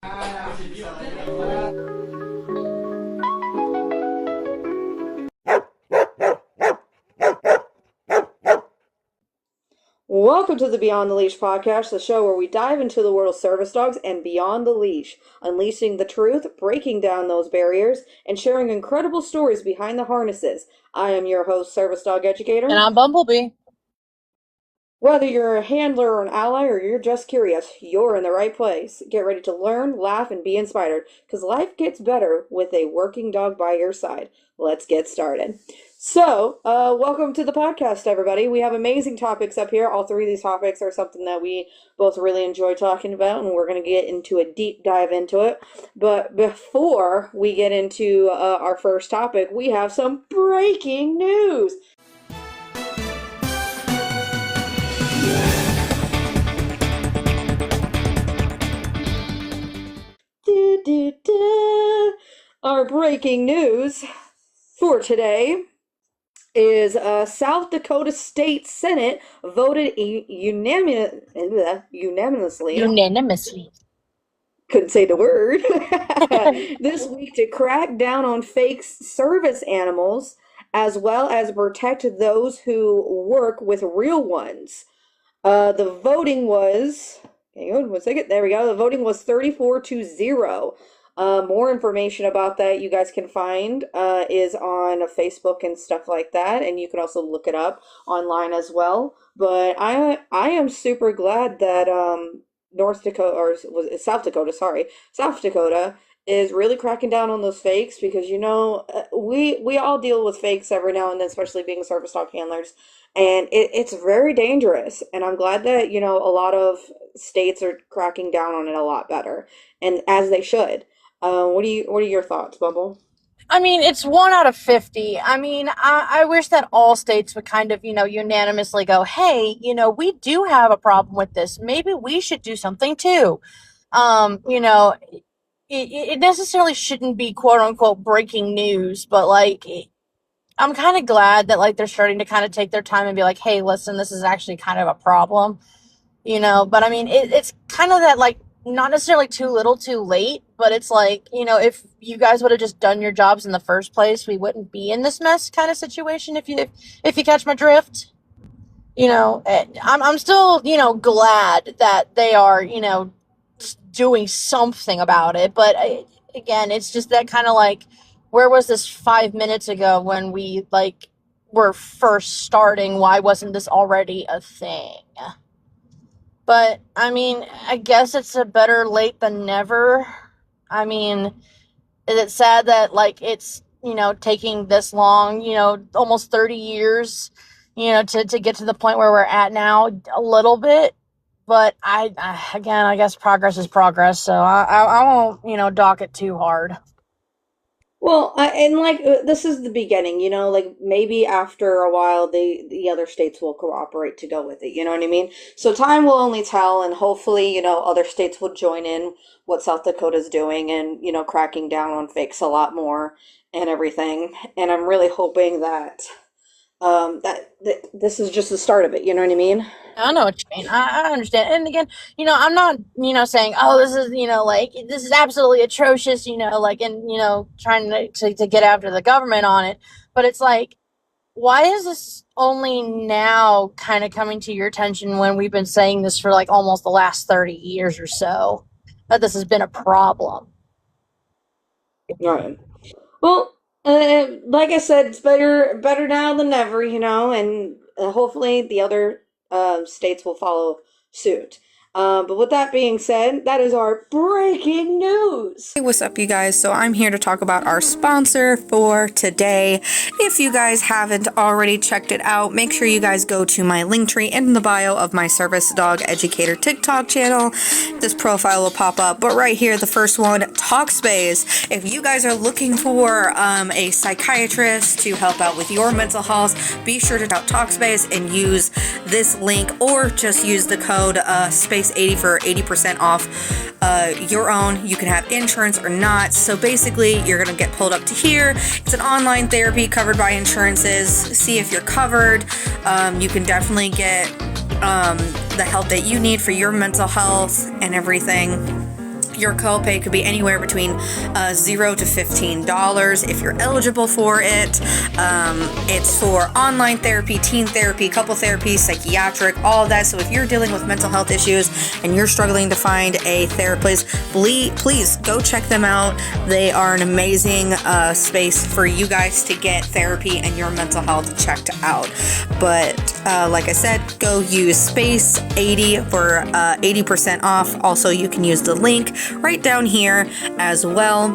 Welcome to the Beyond the Leash podcast, the show where we dive into the world of service dogs and beyond the leash, unleashing the truth, breaking down those barriers, and sharing incredible stories behind the harnesses. I am your host, Service Dog Educator. And I'm Bumblebee. Whether you're a handler or an ally or you're just curious, you're in the right place. Get ready to learn, laugh, and be inspired, because life gets better with a working dog by your side. Let's get started. So, welcome to the podcast, everybody. We have amazing topics up here. All three of these topics are something that we both really enjoy talking about, and we're going to get into a deep dive into it. But before we get into our first topic, we have some breaking news. Our breaking news for today is South Dakota State Senate voted unanimously. Couldn't say the word. This week to crack down on fake service animals, as well as protect those who work with real ones. The voting was... Hang on 1 second. There we go. The voting was 34-0. More information about that you guys can find is on Facebook and stuff like that, and you can also look it up online as well. But I am super glad that South Dakota is really cracking down on those fakes, because we all deal with fakes every now and then, especially being service dog handlers. And it's very dangerous, and I'm glad that, a lot of states are cracking down on it a lot better, and as they should. What are your thoughts, Bubble? I mean, it's 1 out of 50. I mean, I wish that all states would kind of, unanimously go, hey, we do have a problem with this. Maybe we should do something too. It necessarily shouldn't be quote unquote breaking news, but I'm kind of glad that they're starting to kind of take their time and be like, hey, listen, this is actually kind of a problem, but I mean, it's kind of that not necessarily too little too late, but it's if you guys would have just done your jobs in the first place, we wouldn't be in this mess kind of situation, if you catch my drift. I'm still, glad that they are, doing something about it, but again, it's just that kind of where was this 5 minutes ago when we were first starting? Why wasn't this already a thing? But I mean, I guess it's a better late than never. I mean, is it sad that it's taking this long, almost 30 years, to get to the point where we're at now, a little bit. But I guess progress is progress, so I won't dock it too hard. Well, this is the beginning, maybe after a while the other states will cooperate to go with it, you know what I mean? So time will only tell, and hopefully, other states will join in what South Dakota's doing and, cracking down on fakes a lot more and everything. And I'm really hoping that this is just the start of it, you know what I mean? I know what you mean. I understand. And again, I'm not, saying, oh, this is, this is absolutely atrocious, and, trying to get after the government on it. But it's why is this only now kind of coming to your attention when we've been saying this for almost the last 30 years or so, that this has been a problem? All right. Well, like I said, it's better now than never, and hopefully the other states will follow suit. But with that being said, that is our breaking news. Hey, what's up, you guys? So I'm here to talk about our sponsor for today. If you guys haven't already checked it out, make sure you guys go to my link tree in the bio of my Service Dog Educator TikTok channel. This profile will pop up, but right here, the first one, Talkspace. If you guys are looking for a psychiatrist to help out with your mental health, be sure to Talkspace and use this link, or just use the code SPACE80 for 80% off your own. You can have insurance or not. So basically, you're going to get pulled up to here. It's an online therapy covered by insurances. See if you're covered. You can definitely get the help that you need for your mental health and everything. Your copay could be anywhere between $0 to $15 if you're eligible for it. It's for online therapy, teen therapy, couple therapy, psychiatric, all of that. So if you're dealing with mental health issues and you're struggling to find a therapist, please go check them out. They are an amazing space for you guys to get therapy and your mental health checked out. But like I said, go use Space 80 for 80% off. Also, you can use the link right down here as well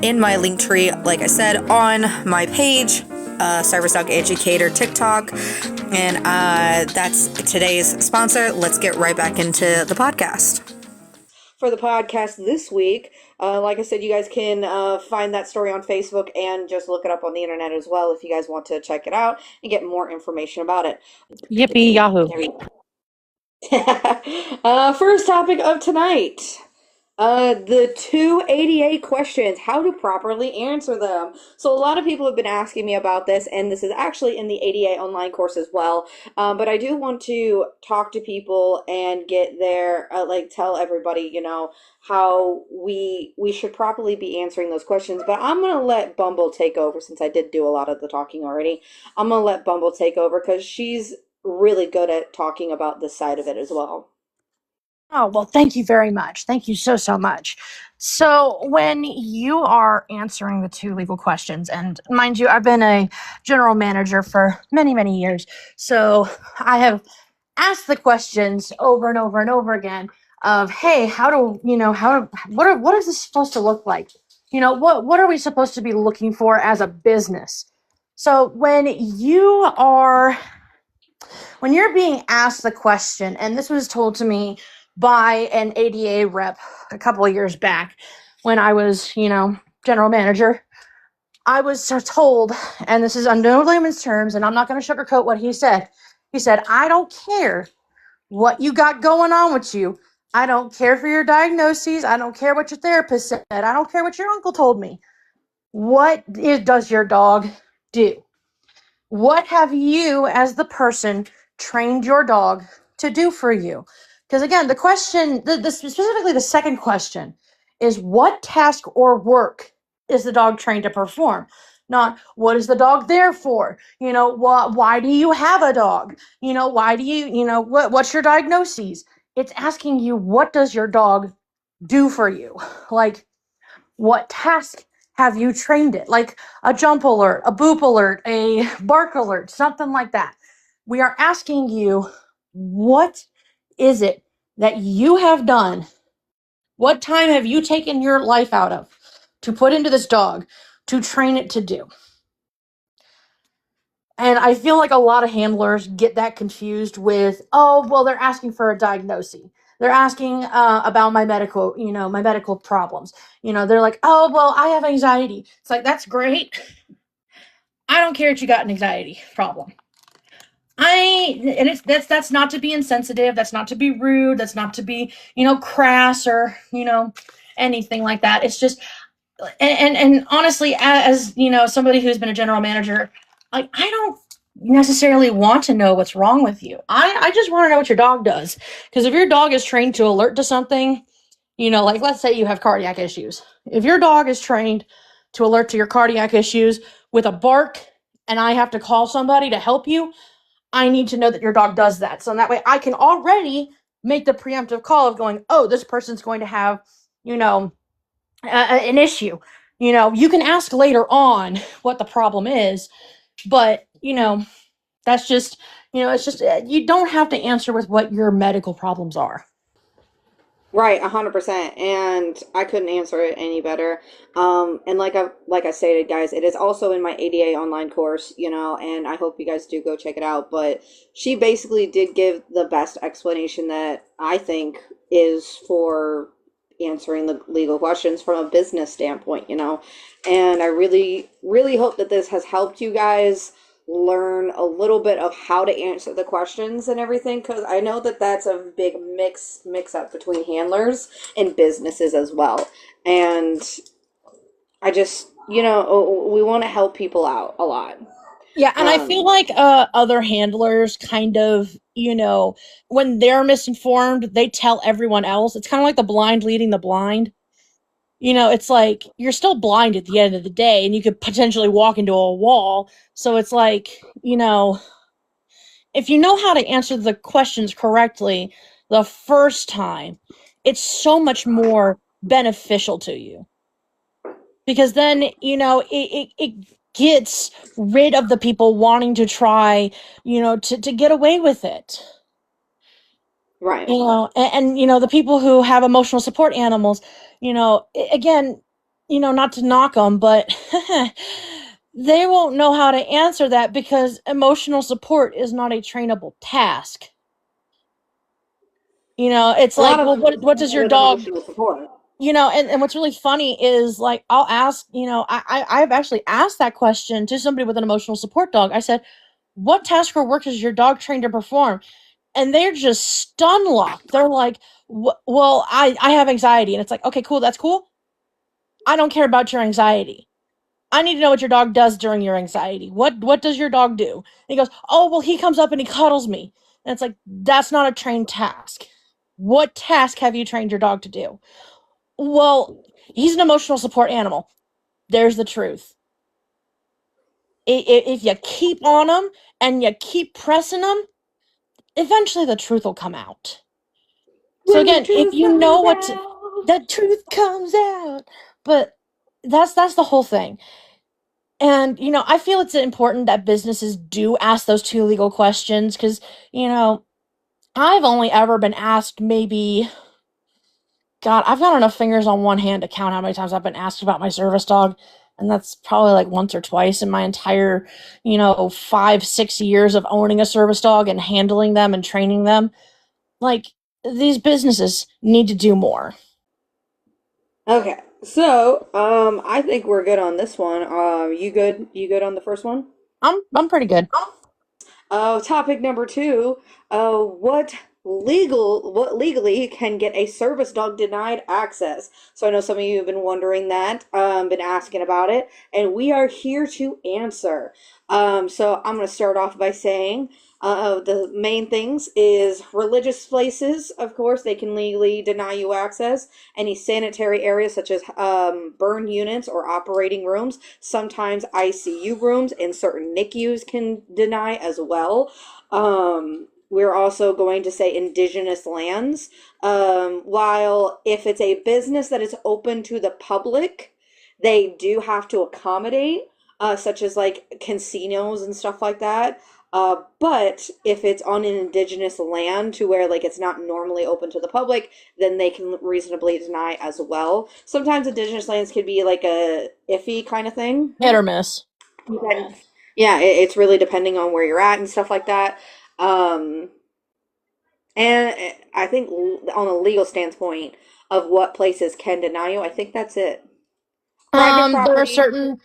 in my link tree, like I said, on my page, Service Dog Educator TikTok. And that's today's sponsor. Let's get right back into the podcast. For the podcast this week, like I said, you guys can find that story on Facebook and just look it up on the internet as well if you guys want to check it out and get more information about it. Yippee Yahoo. First topic of tonight. The 288 questions, how to properly answer them. So a lot of people have been asking me about this, and this is actually in the ADA online course as well. But I do want to talk to people and get their, tell everybody, how we should properly be answering those questions. But I'm going to let Bumble take over since I did do a lot of the talking already. I'm going to let Bumble take over because she's really good at talking about this side of it as well. Oh, well, thank you very much. Thank you so, so much. So when you are answering the two legal questions, and mind you, I've been a general manager for many, many years, so I have asked the questions over and over and over again of, hey, what is this supposed to look like? What are we supposed to be looking for as a business? So when you're being asked the question, and this was told to me by an ADA rep a couple of years back when I was, general manager, I was told, and this is on no layman's terms, and I'm not going to sugarcoat what he said. He said, I don't care what you got going on with you. I don't care for your diagnoses. I don't care what your therapist said. I don't care what your uncle told me. What does your dog do? What have you, as the person, trained your dog to do for you? Because again, the question, specifically the second question, is what task or work is the dog trained to perform? Not what is the dog there for? Why do you have a dog? Why do you, what's your diagnoses? It's asking you, what does your dog do for you? Like, what task have you trained it? Like a jump alert, a boop alert, a bark alert, something like that. We are asking you, what is it that you have done? What time have you taken your life out of to put into this dog to train it to do? And I feel like a lot of handlers get that confused with, oh, well, they're asking for a diagnosis. They're asking about my medical problems. They're like, oh, well, I have anxiety. It's like, that's great. I don't care if you got an anxiety problem. That's not to be insensitive. That's not to be rude. That's not to be, crass or, anything like that. It's just, and honestly, as somebody who's been a general manager, like, I don't necessarily want to know what's wrong with you. I just want to know what your dog does. Because if your dog is trained to alert to something, like let's say you have cardiac issues. If your dog is trained to alert to your cardiac issues with a bark and I have to call somebody to help you, I need to know that your dog does that. So that way I can already make the preemptive call of going, oh, this person's going to have, an issue. You can ask later on what the problem is, but that's just, it's just, you don't have to answer with what your medical problems are. Right, 100%, and I couldn't answer it any better. And like I stated, guys, it is also in my ADA online course, and I hope you guys do go check it out. But she basically did give the best explanation that I think is for answering the legal questions from a business standpoint, And I really, really hope that this has helped you guys learn a little bit of how to answer the questions and everything, because I know that that's a big mix up between handlers and businesses as well. And I just, we want to help people out a lot. Yeah, and I feel like other handlers kind of, when they're misinformed, they tell everyone else. It's kind of like the blind leading the blind. It's like you're still blind at the end of the day, and you could potentially walk into a wall. So it's like, if you know how to answer the questions correctly the first time, it's so much more beneficial to you. Because then, it gets rid of the people wanting to try, to get away with it. Right. And the people who have emotional support animals, again, not to knock them, but they won't know how to answer that because emotional support is not a trainable task. It's A lot like, of well, them just what does your with dog, emotional support. and what's really funny is like, I'll ask, I've actually asked that question to somebody with an emotional support dog. I said, what task or work is your dog trained to perform? And they're just stun locked. They're like, well, I have anxiety. And it's like, okay, cool. That's cool. I don't care about your anxiety. I need to know what your dog does during your anxiety. What does your dog do? And he goes, oh, well, he comes up and he cuddles me. And it's like, that's not a trained task. What task have you trained your dog to do? Well, he's an emotional support animal. There's the truth. If you keep on him and you keep pressing him, eventually the truth will come out. So When the again, if truth you know comes what out. the truth comes out. But that's the whole thing. And I feel it's important that businesses do ask those two legal questions because, I've only ever been asked maybe, God, I've got enough fingers on one hand to count how many times I've been asked about my service dog. And that's probably like once or twice in my entire, 5-6 years of owning a service dog and handling them and training them. Like, these businesses need to do more. Okay. So, I think we're good on this one. You good? You good on the first one? I'm pretty good. Topic number two. What legally can get a service dog denied access? So I know some of you have been wondering that, been asking about it, and we are here to answer. So I'm going to start off by saying, the main things is religious places, of course, they can legally deny you access. Any sanitary areas such as burn units or operating rooms, sometimes ICU rooms and certain NICUs can deny as well. We're also going to say indigenous lands. While if it's a business that is open to the public, they do have to accommodate, such as like casinos and stuff like that. But if it's on an indigenous land to where like it's not normally open to the public, then they can reasonably deny as well. Sometimes indigenous lands could be like a iffy kind of thing. Hit or miss. Yeah, it's really depending on where you're at and stuff like that. Um, and I think on a legal standpoint of what places can deny you, I think that's it. Private There are property. certain,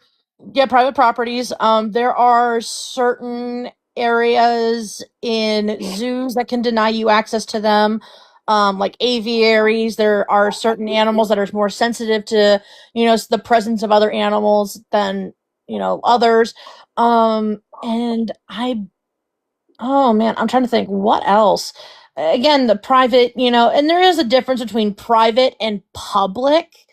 yeah, private properties. There are certain areas in zoos that can deny you access to them. Like aviaries, there are certain animals that are more sensitive to, the presence of other animals than, others. And oh man, I'm trying to think what else. Again, the private, and there is a difference between private and public.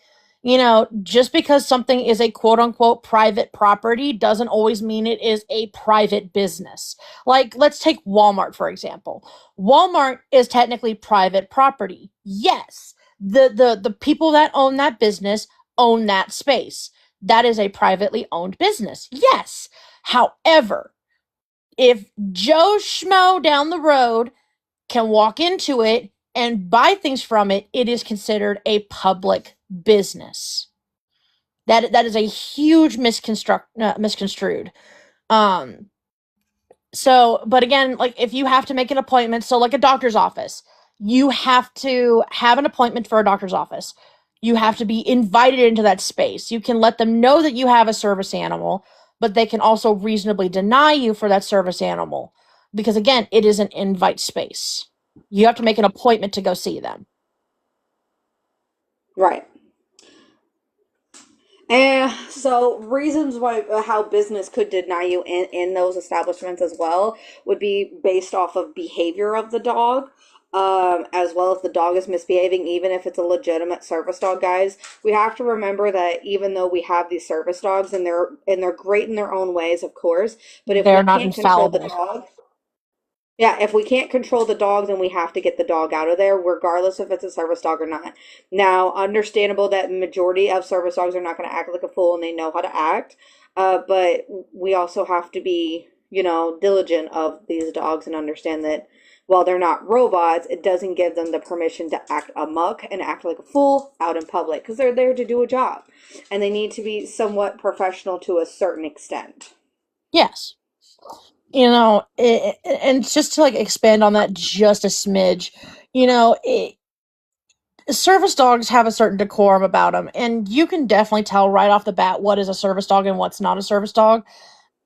Just because something is a quote unquote private property doesn't always mean it is a private business. Like, let's take Walmart, for example. Walmart is technically private property. Yes. The people that own that business own that space. That is a privately owned business. Yes. However, if Joe Schmo down the road can walk into it and buy things from it, it is considered a public business. That is a huge misconstrued. Um, so, but again, like if you have to make an appointment, so like a doctor's office, you have to have an appointment for a doctor's office. You have to be invited into that space. You can let them know that you have a service animal, but they can also reasonably deny you for that service animal because again, it is an invite space. You have to make an appointment to go see them. Right. And so reasons why how business could deny you in those establishments as well would be based off of behavior of the dog, as well as the dog is misbehaving, even if it's a legitimate service dog, guys. We have to remember that even though we have these service dogs and they're great in their own ways, of course, but if we They're not can't control the infallible. dog, yeah, if we can't control the dog, then we have to get the dog out of there, regardless if it's a service dog or not. Now, understandable that majority of service dogs are not going to act like a fool and they know how to act, but we also have to be, diligent of these dogs and understand that while they're not robots, it doesn't give them the permission to act amok and act like a fool out in public because they're there to do a job and they need to be somewhat professional to a certain extent. Yes. And just to like expand on that just a smidge, you know, it, service dogs have a certain decorum about them, and you can definitely tell right off the bat what is a service dog and what's not a service dog.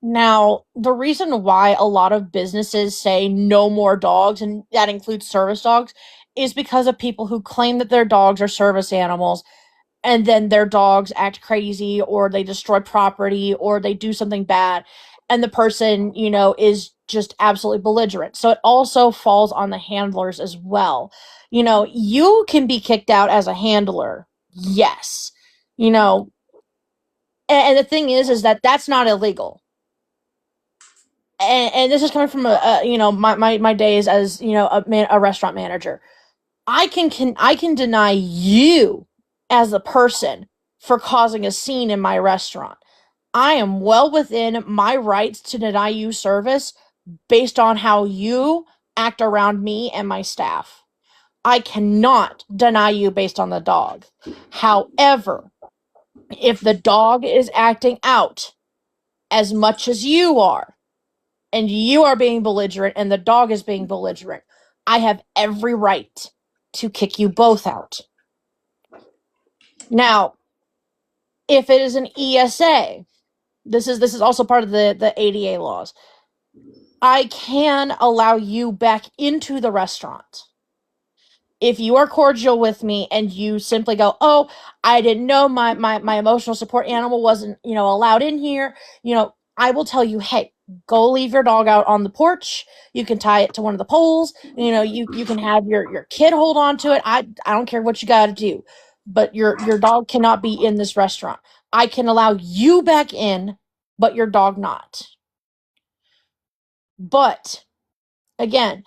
Now, the reason why a lot of businesses say no more dogs, and that includes service dogs, is because of people who claim that their dogs are service animals and then their dogs act crazy or they destroy property or they do something bad and the person is just absolutely belligerent. So it also falls on the handlers as well. You can be kicked out as a handler, yes. you know and the thing is that that's not illegal. And this is coming from my days as a restaurant manager. I can deny you as a person for causing a scene in my restaurant. I am well within my rights to deny you service based on how you act around me and my staff. I cannot deny you based on the dog. However, if the dog is acting out as much as you are, and you are being belligerent and the dog is being belligerent, I have every right to kick you both out. Now, if it is an ESA, this is also part of the ADA laws. I can allow you back into the restaurant. If you are cordial with me and you simply go, oh, I didn't know my emotional support animal wasn't, allowed in here, I will tell you, hey, go leave your dog out on the porch. You can tie it to one of the poles. You can have your kid hold on to it. I don't care what you got to do, but your dog cannot be in this restaurant. I can allow you back in, but your dog not. But again,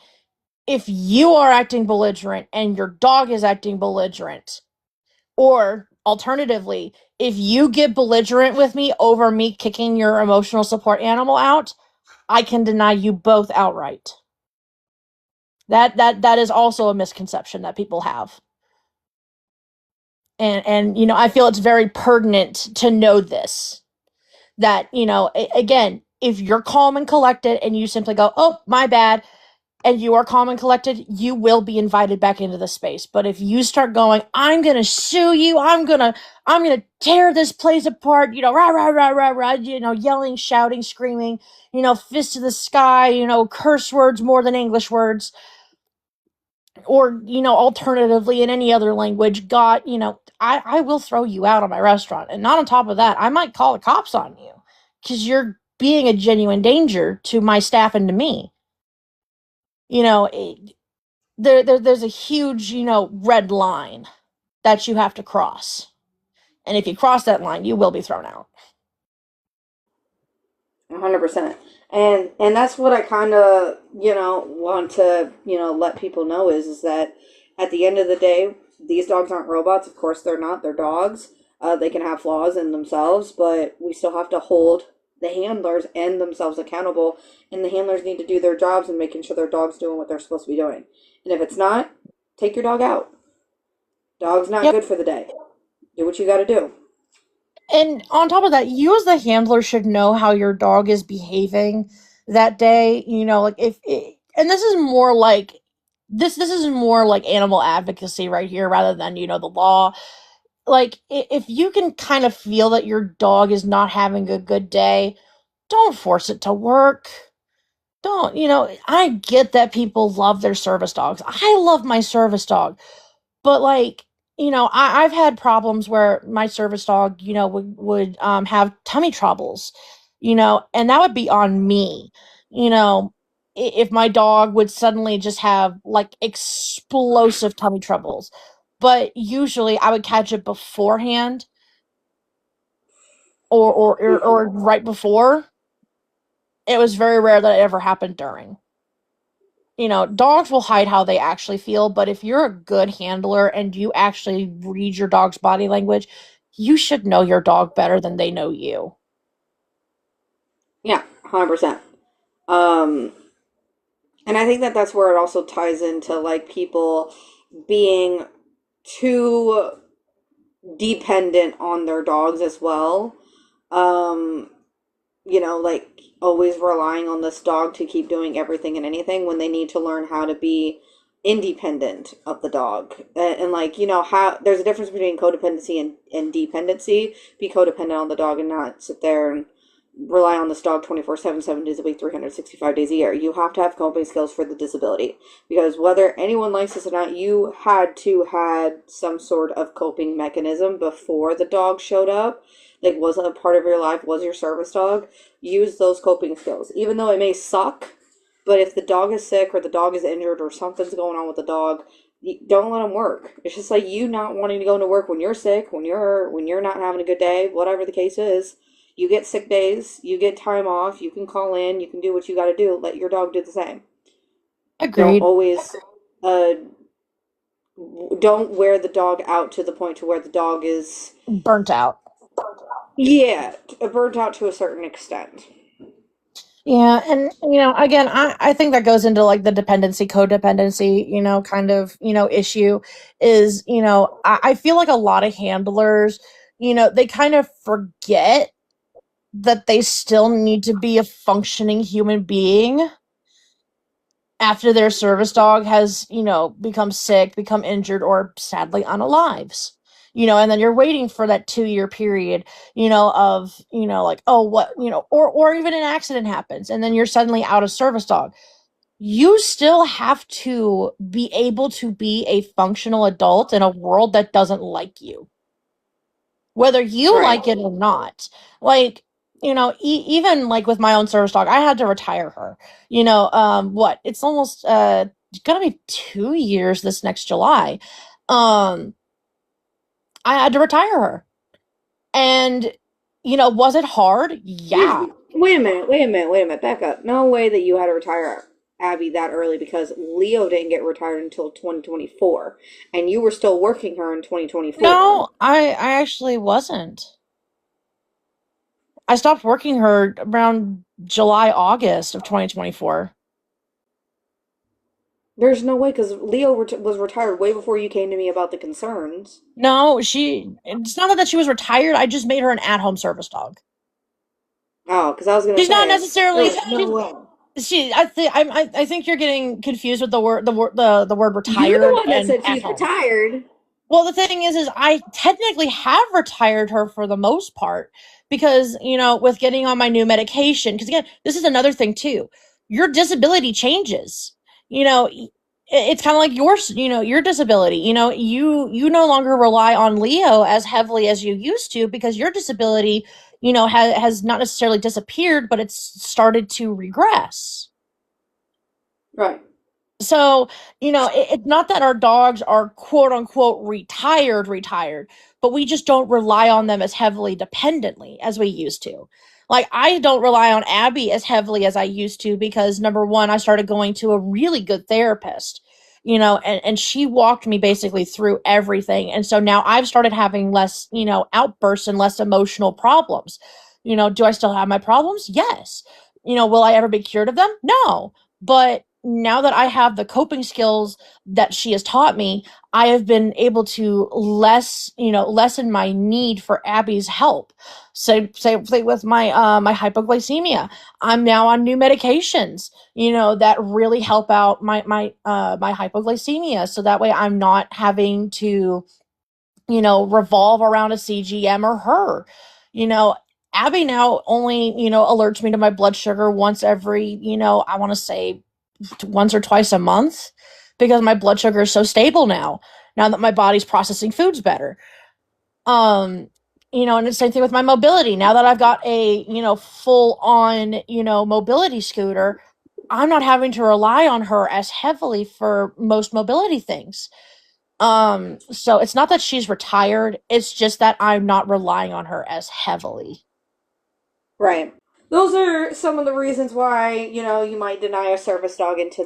if you are acting belligerent and your dog is acting belligerent, or alternatively, if you get belligerent with me over me kicking your emotional support animal out, I can deny you both outright. That is also a misconception that people have. And I feel it's very pertinent to know this. That, again, if you're calm and collected and you simply go, oh, my bad, and you are calm and collected, you will be invited back into the space. But if you start going, I'm gonna sue you, I'm gonna tear this place apart, rah rah rah rah rah, yelling, shouting, screaming, fist to the sky, curse words more than English words, or alternatively in any other language, God, I will throw you out of my restaurant. And not on top of that, I might call the cops on you because you're being a genuine danger to my staff and to me. You know, there's a huge, red line that you have to cross. And if you cross that line, you will be thrown out. 100%. And that's what I kind of, want to, let people know is that at the end of the day, these dogs aren't robots. Of course they're not. They're dogs. They can have flaws in themselves, but we still have to hold the handlers and themselves accountable. And the handlers need to do their jobs and making sure their dog's doing what they're supposed to be doing. And if it's not, take your dog out. Dog's not Yep. good for the day. Do what you got to do. And on top of that, you as the handler should know how your dog is behaving that day. Like if it, and this is more like animal advocacy right here rather than the law. Like if you can kind of feel that your dog is not having a good day, don't force it to work. Don't, I get that people love their service dogs. I love my service dog. But like I've had problems where my service dog, would have tummy troubles, and that would be on me. If my dog would suddenly just have like explosive tummy troubles, but usually I would catch it beforehand or right before. It was very rare that it ever happened during. Dogs will hide how they actually feel, but if you're a good handler and you actually read your dog's body language, you should know your dog better than they know you. Yeah, 100%. Um, and I think that that's where it also ties into like people being too dependent on their dogs as well. Um, like always relying on this dog to keep doing everything and anything when they need to learn how to be independent of the dog. And like, how there's a difference between codependency and dependency. Be codependent on the dog and not sit there and rely on this dog 24/7, 7 days a week, 365 days a year. You have to have coping skills for the disability because whether anyone likes this or not, you had to had some sort of coping mechanism before the dog showed up. Like, was it a part of your life? Was your service dog? Use those coping skills, even though it may suck. But if the dog is sick or the dog is injured or something's going on with the dog, don't let them work. It's just like you not wanting to go into work when you're sick, when you're not having a good day, whatever the case is. You get sick days, you get time off, you can call in, you can do what you got to do. Let your dog do the same. Don't Agreed. always, uh, don't wear the dog out to the point to where the dog is, Burnt out. yeah, burnt out to a certain extent. Yeah, and again, I think that goes into like the dependency, codependency, kind of, issue is, I feel like a lot of handlers, they kind of forget that they still need to be a functioning human being after their service dog has, become sick, become injured, or sadly unalives. And then you're waiting for that 2 year period, of, like, oh, what, or even an accident happens and then you're suddenly out of service dog. You still have to be able to be a functional adult in a world that doesn't like you, whether you Right. like it or not. Like, even like with my own service dog, I had to retire her. What? It's almost gonna be 2 years this next July. Um, I had to retire her. And was it hard? Yeah. Wait a minute, wait a minute, wait a minute, back up. No way that you had to retire Abby that early because Leo didn't get retired until 2024, and you were still working her in 2024. No, I actually wasn't. I stopped working her around July, August of 2024. There's no way because Leo was retired way before you came to me about the concerns. No, it's not that she was retired. I just made her an at-home service dog. Oh, because I was gonna She's not say, necessarily. there's no way. I think you're getting confused with the word You're the retired one that and said at she's home. retired. Well, the thing is I technically have retired her for the most part because, with getting on my new medication, because again, this is another thing too. Your disability changes. It's kind of like your disability. You no longer rely on Leo as heavily as you used to because your disability, has not necessarily disappeared, but it's started to regress. Right. So, it's not that our dogs are quote unquote retired, but we just don't rely on them as heavily dependently as we used to. Like, I don't rely on Abby as heavily as I used to because number one, I started going to a really good therapist, and she walked me basically through everything. And so now I've started having less, outbursts and less emotional problems. Do I still have my problems? Yes. Will I ever be cured of them? No. But now that I have the coping skills that she has taught me, I have been able to lessen my need for Abby's help. Say with my hypoglycemia. I'm now on new medications, that really help out my hypoglycemia. So that way I'm not having to, revolve around a CGM or her. You know, Abby now only, alerts me to my blood sugar once every, I want to say once or twice a month because my blood sugar is so stable now. now that my body's processing foods better. Um, and the same thing with my mobility. Now that I've got a, full on, mobility scooter, I'm not having to rely on her as heavily for most mobility things. So it's not that she's retired, it's just that I'm not relying on her as heavily. Right. Those are some of the reasons why, you might deny a service dog into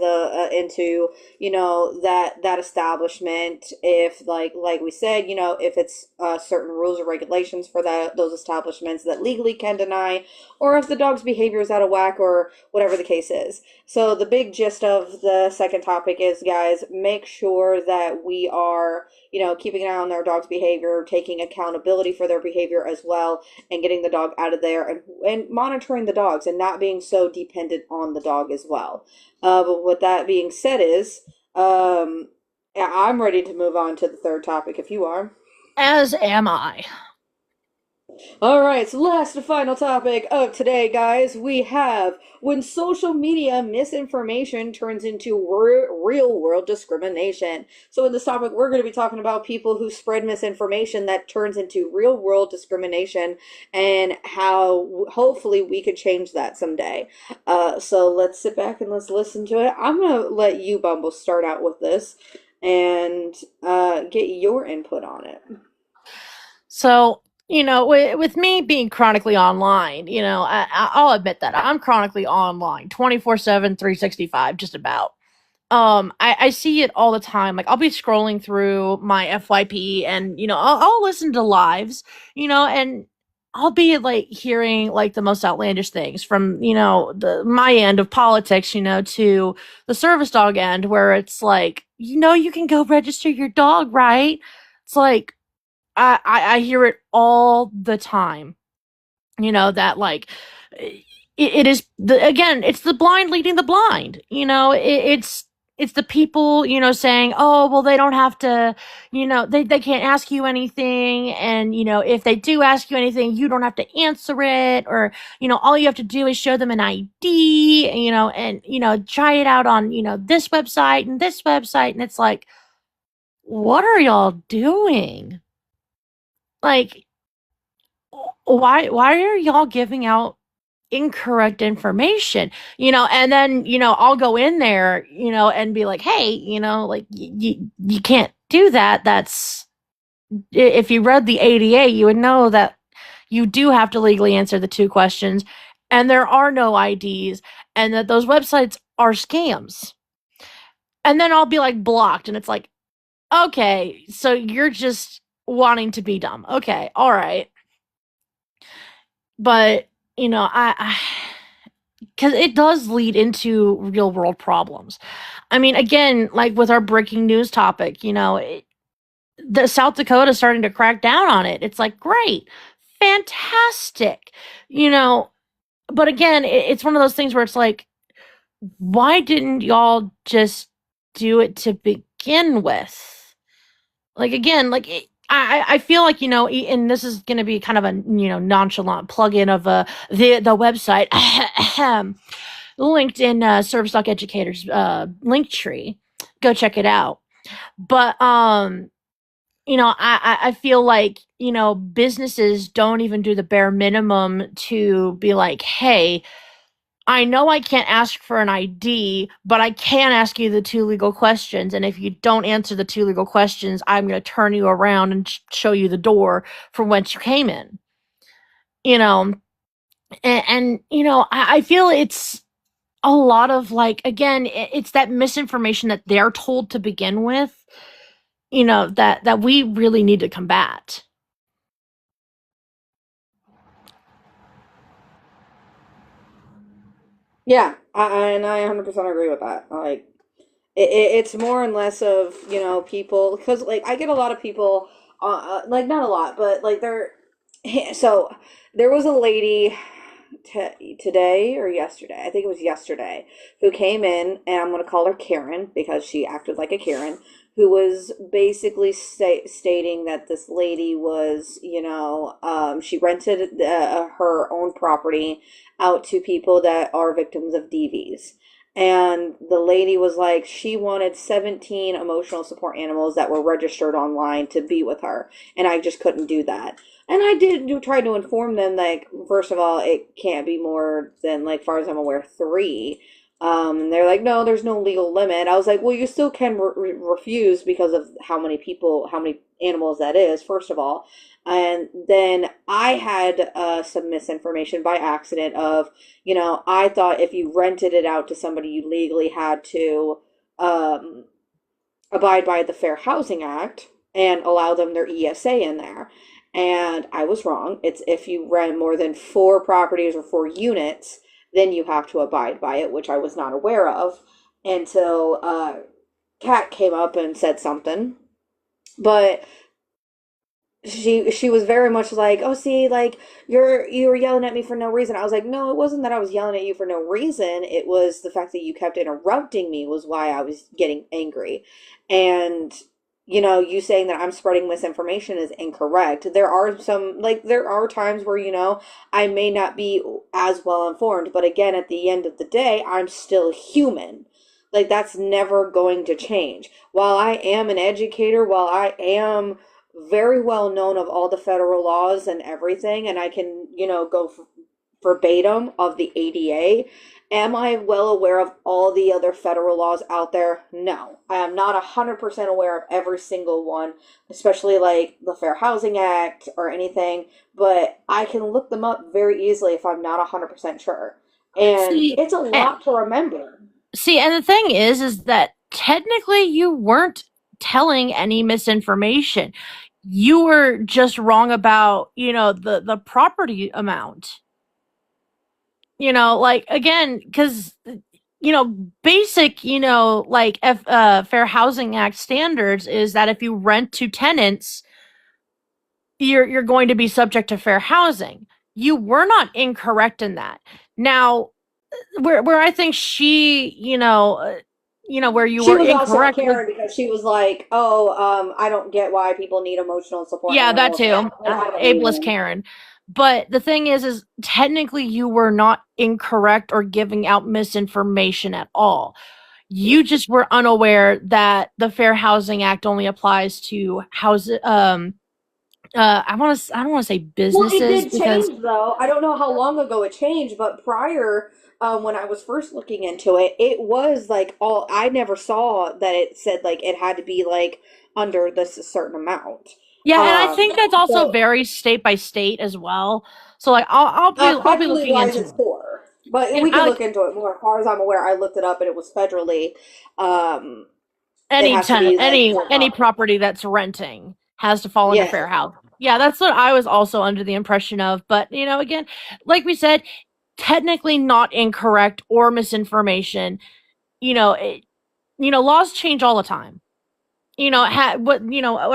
into, that establishment if like we said, if it's certain rules or regulations for those establishments that legally can deny, or if the dog's behavior is out of whack or whatever the case is. So the big gist of the second topic is, guys, make sure that we are, keeping an eye on our dog's behavior, taking accountability for their behavior as well, and getting the dog out of there, and monitoring the dogs and not being so dependent on the dog as well. But with that being said yeah, I'm ready to move on to the third topic if you are. As am I. All right, so last and final topic of today, guys, we have when social media misinformation turns into real world discrimination. So, in this topic, we're going to be talking about people who spread misinformation that turns into real world discrimination and how hopefully we could change that someday. So, let's sit back and let's listen to it. I'm going to let you, Bumble, start out with this and get your input on it. So, with me being chronically online, I'll admit that I'm chronically online 24/7, 365, just about. I see it all the time. Like, I'll be scrolling through my FYP and, I'll listen to lives, and I'll be like hearing like the most outlandish things from, my end of politics, to the service dog end where it's like, you can go register your dog, right? It's like, I hear it all the time. That like it is again, it's the blind leading the blind. It's the people, saying, oh, well, they don't have to, they can't ask you anything. And, if they do ask you anything, you don't have to answer it. Or, all you have to do is show them an ID, and, try it out on, this website and this website. And it's like, what are y'all doing? Like, why are y'all giving out incorrect information? And then I'll go in there, and be like, hey, like, you can't do that. That's, if you read the ADA, you would know that you do have to legally answer the two questions, and there are no IDs, and that those websites are scams. And then I'll be like blocked, and it's like, okay, so you're just wanting to be dumb. Okay, all right. But, I because it does lead into real world problems. I mean, again, like with our breaking news topic, the South Dakota is starting to crack down on it. It's like, great, fantastic, but again, it's one of those things where it's like, why didn't y'all just do it to begin with? Like, again, like, I feel like, and this is going to be kind of a, nonchalant plug-in of the website, LinkedIn Service Doc Educators link tree. Go check it out. But, I feel like, businesses don't even do the bare minimum to be like, hey, I know I can't ask for an ID, but I can ask you the two legal questions. And if you don't answer the two legal questions, I'm going to turn you around and show you the door from whence you came in. I feel it's a lot of like, again, it's that misinformation that they're told to begin with, that we really need to combat. Yeah, and I 100% agree with that. Like, it's more and less of, people, because, like, I get a lot of people, like, not a lot, but, like, so, there was a lady today or yesterday, I think it was yesterday, who came in, and I'm going to call her Karen because she acted like a Karen, who was basically stating that this lady was, she rented her own property out to people that are victims of DVs. And the lady was like, she wanted 17 emotional support animals that were registered online to be with her. And I just couldn't do that. And I did try to inform them, like, first of all, it can't be more than, like, far as I'm aware, three. And they're like, no, there's no legal limit. I was like, well, you still can refuse because of how many people, how many animals that is, first of all. And then I had some misinformation by accident of, I thought if you rented it out to somebody, you legally had to um, abide by the Fair Housing Act and allow them their ESA in there. And I was wrong. It's if you rent more than 4 properties or 4 units, then you have to abide by it, which I was not aware of until Kat came up and said something. But she was very much like, oh, see, like, you were yelling at me for no reason. I was like, no, it wasn't that I was yelling at you for no reason. It was the fact that you kept interrupting me was why I was getting angry. And you saying that I'm spreading misinformation is incorrect. There are times where, I may not be as well informed, but again, at the end of the day, I'm still human. Like, that's never going to change. While I am an educator, while I am very well known of all the federal laws and everything, and I can, go verbatim of the ADA. Am I well aware of all the other federal laws out there? No. I am not 100% aware of every single one, especially like the Fair Housing Act or anything, but I can look them up very easily if I'm not 100% sure. And See, it's a and, lot to remember. and the thing is that technically you weren't telling any misinformation. You were just wrong about, the property amount. Like, again, because basic, Fair Housing Act standards is that if you rent to tenants, you're going to be subject to fair housing. You were not incorrect in that. Now, where I think where you She were was also a incorrect was, Karen because she was like, "Oh, I don't get why people need emotional support yeah, that animals." too, Like, I don't ableist either. Karen. But the thing is technically you were not incorrect or giving out misinformation at all. You just were unaware that the Fair Housing Act only applies to I don't want to say Well, it businesses did because change though. I don't know how long ago it changed, but prior, when I was first looking into it, it was like all I never saw that it said like it had to be like under this certain amount. yeah, and I think that's also So very state by state as well. So like I'll be federally looking wise, into it's it. 4, but And we can I look like into it more. As far as I'm aware, I looked it up and it was federally. Um, it any has to tenant be like any 4 properties. property that's renting has to fall under Yeah. fair housing. Yeah, that's what I was also under the impression of. But again, like we said, technically not incorrect or misinformation. It, laws change all the time. I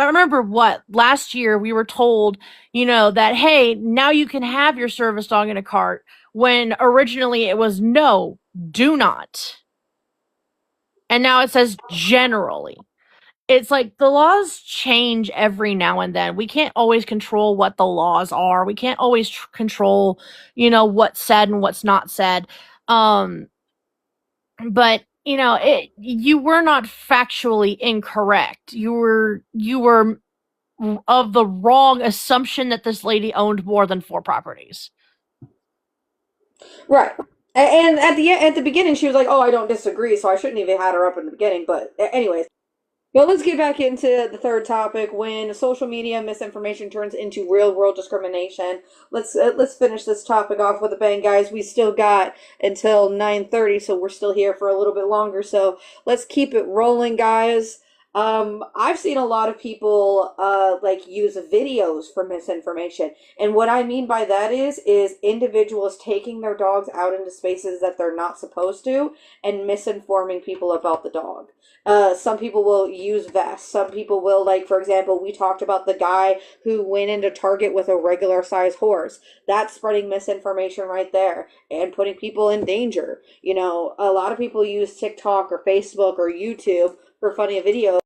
remember what last year we were told, that hey, now you can have your service dog in a cart when originally it was no, do not. And now it says generally. It's like the laws change every now and then. We can't always control what the laws are. We can't always control, what's said and what's not said. Um, but you were not factually incorrect. You were of the wrong assumption that this lady owned more than 4 properties. Right. And at the beginning, she was like, "Oh, I don't disagree," so I shouldn't even had her up in the beginning. But anyways, well, let's get back into the third topic: when social media misinformation turns into real world discrimination. Let's finish this topic off with a bang, guys. We still got until 9:30, so we're still here for a little bit longer. So let's keep it rolling, guys. I've seen a lot of people like use videos for misinformation, and what I mean by that is individuals taking their dogs out into spaces that they're not supposed to and misinforming people about the dog. Some people will use vests. Some people will, like, for example, we talked about the guy who went into Target with a regular size horse. That's spreading misinformation right there and putting people in danger. A lot of people use TikTok or Facebook or YouTube for funny videos.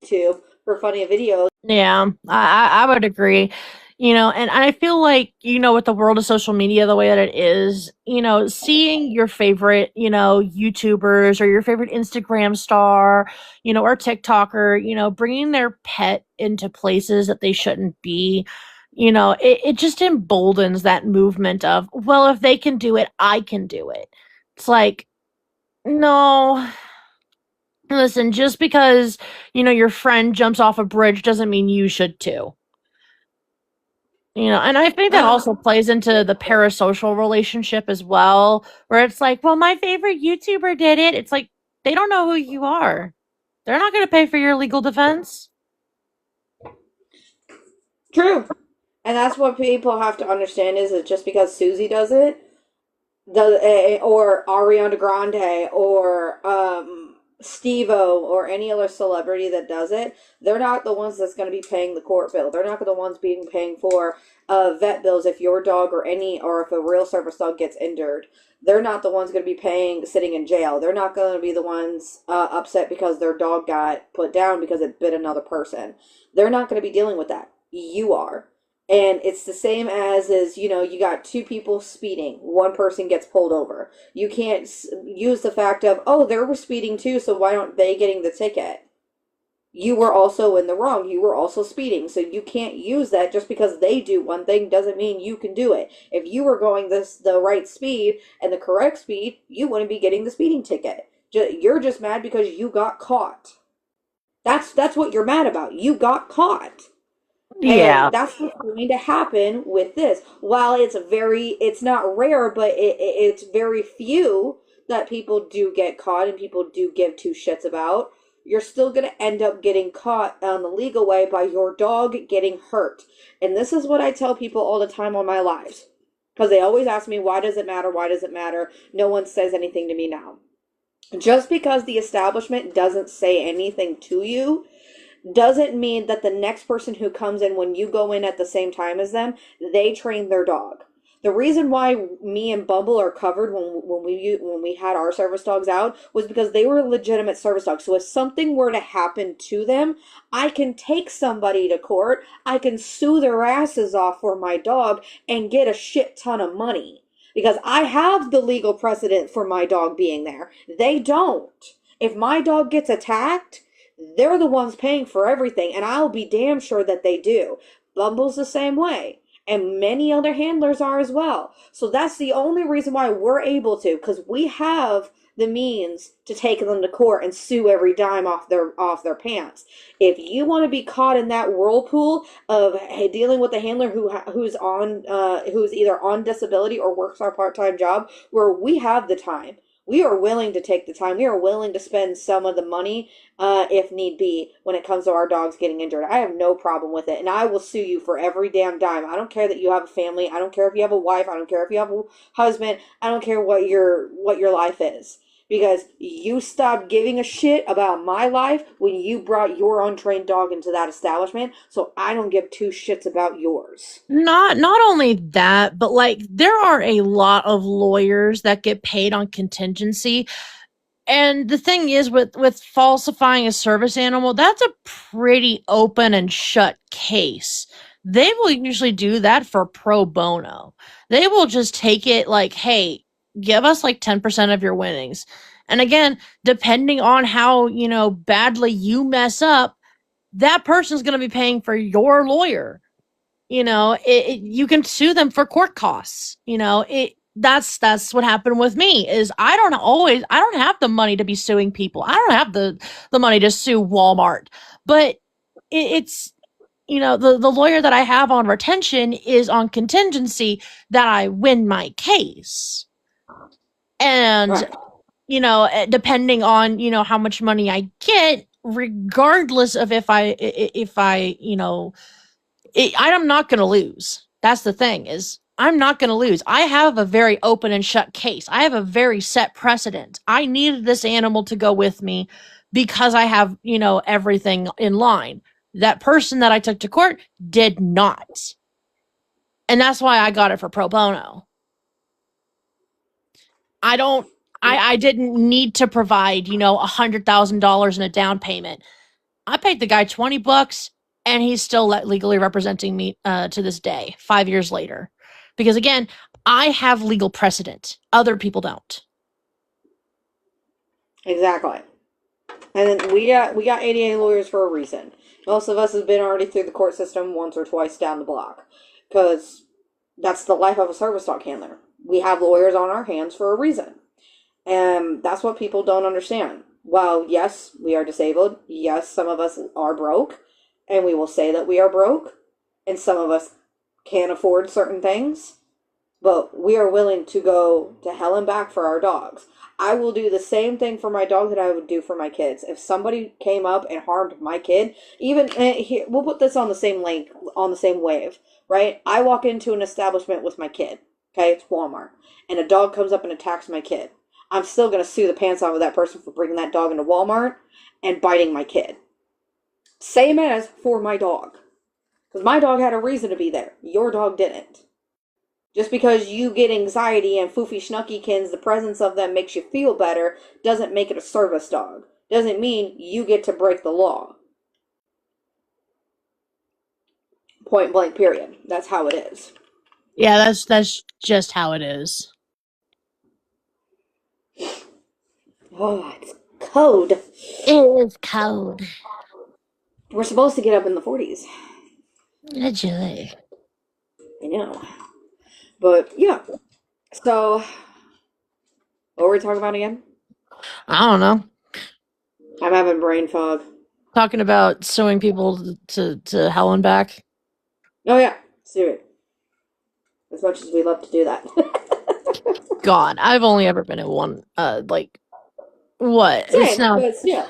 Yeah, I would agree. And I feel like, with the world of social media the way that it is, seeing your favorite, YouTubers or your favorite Instagram star, or TikToker, bringing their pet into places that they shouldn't be, it just emboldens that movement of, well, if they can do it, I can do it. It's like, no, listen, just because, your friend jumps off a bridge doesn't mean you should too. And I think that also plays into the parasocial relationship as well, where it's like, well, my favorite YouTuber did it. It's like, they don't know who you are. They're not going to pay for your legal defense. True. And that's what people have to understand is that just because Susie does it, or Ariana Grande or Steve-O or any other celebrity that does it, they're not the ones that's going to be paying the court bill. They're not the ones being paying for vet bills if your dog or if a real service dog gets injured. They're not the ones going to be paying sitting in jail. They're not going to be the ones upset because their dog got put down because it bit another person. They're not going to be dealing with that. You are. And it's the same as you got two people speeding. One person gets pulled over. You can't use the fact of, oh, they were speeding too, so why aren't they getting the ticket? You were also in the wrong. You were also speeding. So you can't use that just because they do one thing doesn't mean you can do it. If you were going the right speed and the correct speed, you wouldn't be getting the speeding ticket. You're just mad because you got caught. That's what you're mad about. You got caught. Yeah. And that's what's going to happen with this. While it's not rare, but it's very few that people do get caught and people do give two shits about. You're still going to end up getting caught on the legal way by your dog getting hurt. And this is what I tell people all the time on my lives. Because they always ask me, why does it matter? Why does it matter? No one says anything to me now. Just because the establishment doesn't say anything to you doesn't mean that the next person who comes in when you go in at the same time as them, they train their dog. The reason why me and Bumble are covered when we had our service dogs out was because they were legitimate service dogs. So if something were to happen to them, I can take somebody to court, I can sue their asses off for my dog and get a shit ton of money. Because I have the legal precedent for my dog being there. They don't. If my dog gets attacked, they're the ones paying for everything, and I'll be damn sure that they do. Bumble's the same way, and many other handlers are as well. So that's the only reason why we're able to, because we have the means to take them to court and sue every dime off their pants. If you want to be caught in that whirlpool of dealing with a handler who's either on disability or works our part-time job, where we have the time, we are willing to take the time. We are willing to spend some of the money, if need be, when it comes to our dogs getting injured. I have no problem with it, and I will sue you for every damn dime. I don't care that you have a family. I don't care if you have a wife. I don't care if you have a husband. I don't care what your life is. Because you stopped giving a shit about my life when you brought your untrained dog into that establishment, so I don't give two shits about yours. Not only that, but like there are a lot of lawyers that get paid on contingency. And the thing is with falsifying a service animal, that's a pretty open and shut case. They will usually do that for pro bono. They will just take it like, hey, give us like 10% of your winnings. And again, depending on how, badly you mess up, that person's going to be paying for your lawyer. You can sue them for court costs. That's what happened with me is I don't have the money to be suing people. I don't have the money to sue Walmart. But it's the lawyer that I have on retention is on contingency that I win my case. And Right. depending on how much money I get, regardless of if I I'm not going to lose. That's the thing is I'm not going to lose. I have a very open and shut case. I have a very set precedent. I needed this animal to go with me because I have, everything in line. That person that I took to court did not. And that's why I got it for pro bono. I didn't need to provide, $100,000 in a down payment. I paid the guy $20 and he's still legally representing me to this day, 5 years later. Because again, I have legal precedent. Other people don't. Exactly. And then we got ADA lawyers for a reason. Most of us have been already through the court system once or twice down the block. Because that's the life of a service dog handler. We have lawyers on our hands for a reason. And that's what people don't understand. While, yes, we are disabled. Yes, some of us are broke. And we will say that we are broke. And some of us can't afford certain things. But we are willing to go to hell and back for our dogs. I will do the same thing for my dog that I would do for my kids. If somebody came up and harmed my kid, even here, we'll put this on the same link, on the same wave, right? I walk into an establishment with my kid, okay? It's Walmart, and a dog comes up and attacks my kid. I'm still going to sue the pants off of that person for bringing that dog into Walmart and biting my kid. Same as for my dog. Because my dog had a reason to be there. Your dog didn't. Just because you get anxiety and foofy schnuckykins, the presence of them makes you feel better, doesn't make it a service dog. Doesn't mean you get to break the law. Point blank, period. That's how it is. Yeah, that's just how it is. Oh, it's code. It is code. We're supposed to get up in the 40s. Literally. I know. But, yeah. So, what were we talking about again? I don't know. I'm having brain fog. Talking about suing people to hell and back. Oh, yeah. Sue it. As much as we love to do that. God, I've only ever been in one, what? Same, It's now but yeah.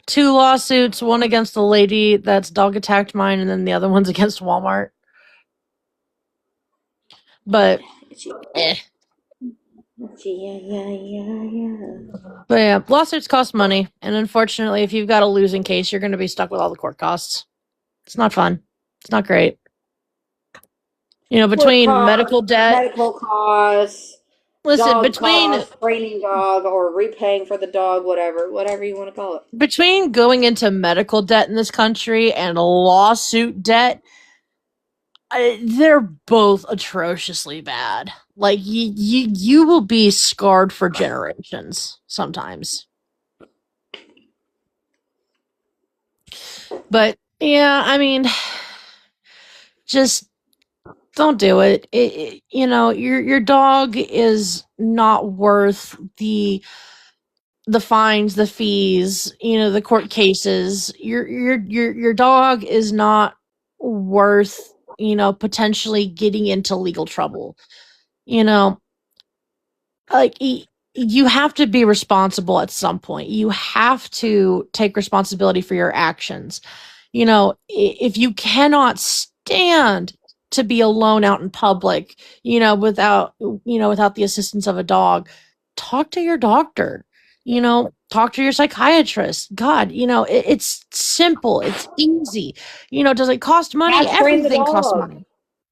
two lawsuits, one against the lady that's dog attacked mine, and then the other one's against Walmart. But, Yeah. But yeah, lawsuits cost money, and unfortunately, if you've got a losing case, you're going to be stuck with all the court costs. It's not fun. It's not great. You know, between medical debt, medical costs, listen, dog between costs, training dog, or repaying for the dog, whatever you want to call it. between going into medical debt in this country and lawsuit debt, they're both atrociously bad. Like you will be scarred for generations sometimes. But yeah, I mean, just don't do it. You know, your dog is not worth the fines, the fees, you know, the court cases. Your dog is not worth, you know, potentially getting into legal trouble. You know, like you have to be responsible at some point. You have to take responsibility for your actions. You know, if you cannot stand to be alone out in public, without the assistance of a dog, talk to your doctor. Talk to your psychiatrist. God, it's simple. It's easy. Does it cost money? Train the Everything costs dog. money.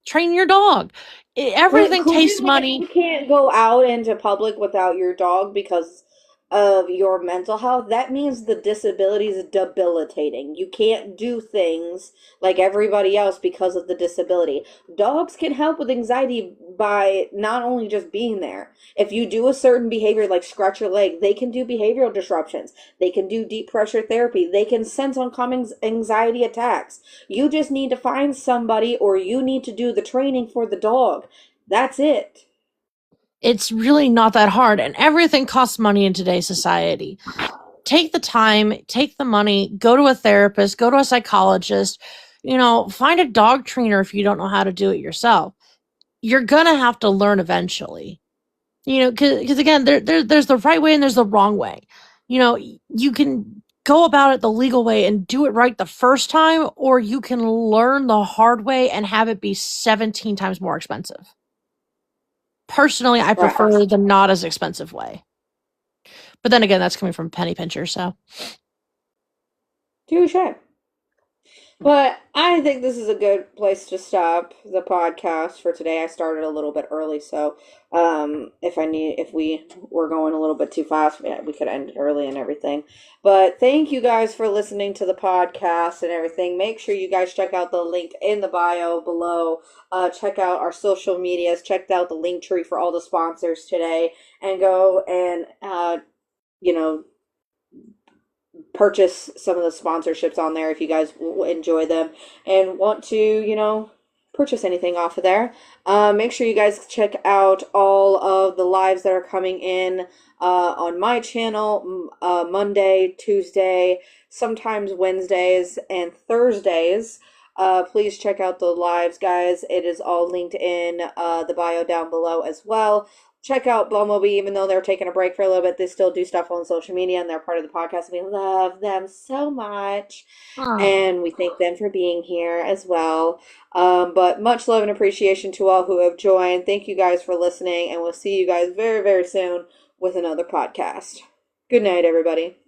Train your dog. Everything tastes money. You can't go out into public without your dog because of your mental health. That means the disability is debilitating. You can't do things like everybody else because of the disability. Dogs can help with anxiety by not only just being there. If you do a certain behavior like scratch your leg, they can do behavioral disruptions. They can do deep pressure therapy. They can sense oncoming anxiety attacks. You just need to find somebody, or you need to do the training for the dog. That's it. It's really not that hard, and everything costs money in today's society. Take the time, take the money, go to a therapist, go to a psychologist, find a dog trainer if you don't know how to do it yourself. You're going to have to learn eventually. Because again, there's the right way and there's the wrong way. You can go about it the legal way and do it right the first time, or you can learn the hard way and have it be 17 times more expensive. Personally, I prefer the not as expensive way. But then again, that's coming from Penny Pincher, so. Touche. But I think this is a good place to stop the podcast for today. I started a little bit early, so if we were going a little bit too fast, we could end it early and everything. But thank you guys for listening to the podcast and everything. Make sure you guys check out the link in the bio below. Check out our social medias. Check out the link tree for all the sponsors today, and go and you know purchase some of the sponsorships on there if you guys enjoy them and want to, purchase anything off of there. Make sure you guys check out all of the lives that are coming in on my channel Monday, Tuesday, sometimes Wednesdays, and Thursdays. Please check out the lives, guys. It is all linked in the bio down below as well. Check out Bumblebee, even though they're taking a break for a little bit, they still do stuff on social media and they're part of the podcast. We love them so much. And we thank them for being here as well. But much love and appreciation to all who have joined. Thank you guys for listening, and we'll see you guys very, very soon with another podcast. Good night, everybody.